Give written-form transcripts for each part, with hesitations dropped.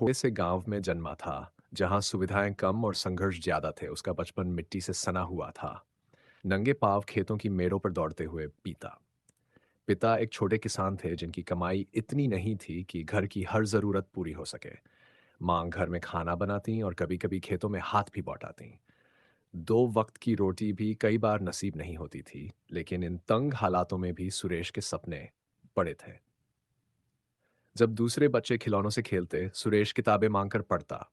छोटे से गांव में जन्मा था, जहां सुविधाएं कम और संघर्ष ज्यादा थे। उसका बचपन मिट्टी से सना हुआ था। नंगे पांव खेतों की मेड़ों पर दौड़ते हुए बीता। पिता एक छोटे किसान थे जिनकी कमाई इतनी नहीं थी कि घर की हर जरूरत पूरी हो सके। मां घर में खाना बनाती और कभी-कभी खेतों में हाथ भी बटाती। दो वक्त की रोटी भी कई बार नसीब नहीं होती थी, लेकिन इन तंग हालातों में भी सुरेश के सपने बड़े थे। जब दूसरे बच्चे खिलौनों से खेलते, सुरेश किताबें मांगकर पढ़ता।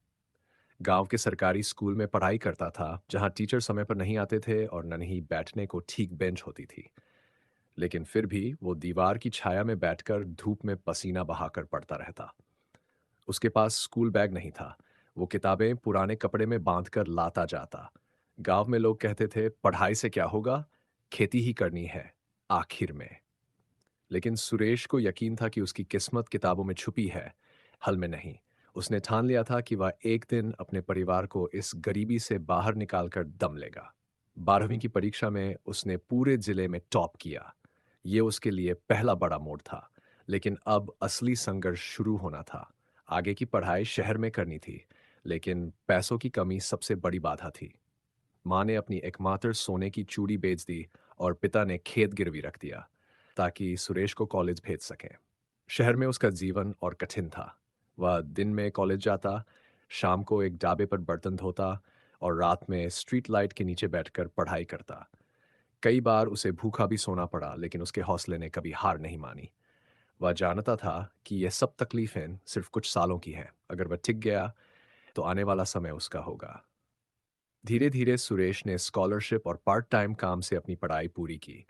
गांव के सरकारी स्कूल में पढ़ाई करता था, जहां टीचर समय पर नहीं आते थे और न ही बैठने को ठीक बेंच होती थी। लेकिन फिर भी वो दीवार की छाया में बैठकर धूप में पसीना बहाकर पढ़ता रहता। उसके पास स्कूल बैग नहीं था। वो किताबें पुराने कपड़े में बांधकर लाता जाता। गांव में लोग कहते थे, पढ़ाई से क्या होगा, खेती ही करनी है आखिर में। लेकिन सुरेश को यकीन था कि उसकी किस्मत किताबों में छुपी है, हल में नहीं। उसने ठान लिया था कि वह एक दिन अपने परिवार को इस गरीबी से बाहर निकालकर दम लेगा। 12वीं की परीक्षा में उसने पूरे जिले में टॉप किया। ये उसके लिए पहला बड़ा मोड़ था। लेकिन अब असली संघर्ष शुरू होना था। आगे की पढ़ाई शहर में करनी थी, लेकिन पैसों की कमी सबसे बड़ी बाधा थी। माँ ने अपनी एकमात्र सोने की चूड़ी बेच दी और पिता ने खेत गिरवी रख दिया ताकि सुरेश को कॉलेज भेज सकें। शहर में उसका जीवन और कठिन था। वह दिन में कॉलेज जाता, शाम को एक ढाबे पर बर्तन धोता और रात में स्ट्रीट लाइट के नीचे बैठकर पढ़ाई करता। कई बार उसे भूखा भी सोना पड़ा, लेकिन उसके हौसले ने कभी हार नहीं मानी। वह जानता था कि यह सब तकलीफें सिर्फ कुछ सालों की हैं। अगर वह टिक गया तो आने वाला समय उसका होगा। धीरे धीरे सुरेश ने स्कॉलरशिप और पार्ट टाइम काम से अपनी पढ़ाई पूरी की।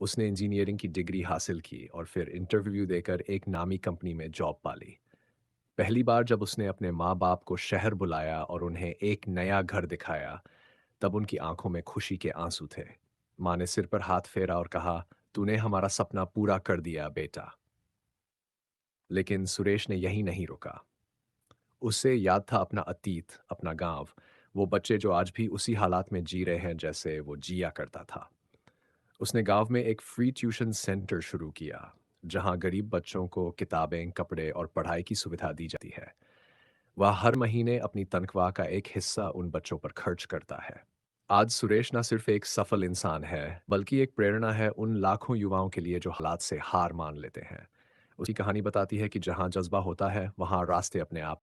उसने इंजीनियरिंग की डिग्री हासिल की और फिर इंटरव्यू देकर एक नामी कंपनी में जॉब पाली। पहली बार जब उसने अपने माँ बाप को शहर बुलाया और उन्हें एक नया घर दिखाया, तब उनकी आंखों में खुशी के आंसू थे। माँ ने सिर पर हाथ फेरा और कहा, तूने हमारा सपना पूरा कर दिया बेटा। लेकिन सुरेश ने यही नहीं रुका। उसे याद था अपना अतीत, अपना गांव, वो बच्चे जो आज भी उसी हालात में जी रहे हैं जैसे वो जिया करता था। उसने गांव में एक फ्री ट्यूशन सेंटर शुरू किया, जहां गरीब बच्चों को किताबें, कपड़े और पढ़ाई की सुविधा दी जाती है। वह हर महीने अपनी तनख्वाह का एक हिस्सा उन बच्चों पर खर्च करता है। आज सुरेश न सिर्फ एक सफल इंसान है, बल्कि एक प्रेरणा है उन लाखों युवाओं के लिए जो हालात से हार मान लेते हैं। उसकी कहानी बताती है कि जहां जज्बा होता है, वहां रास्ते अपने आप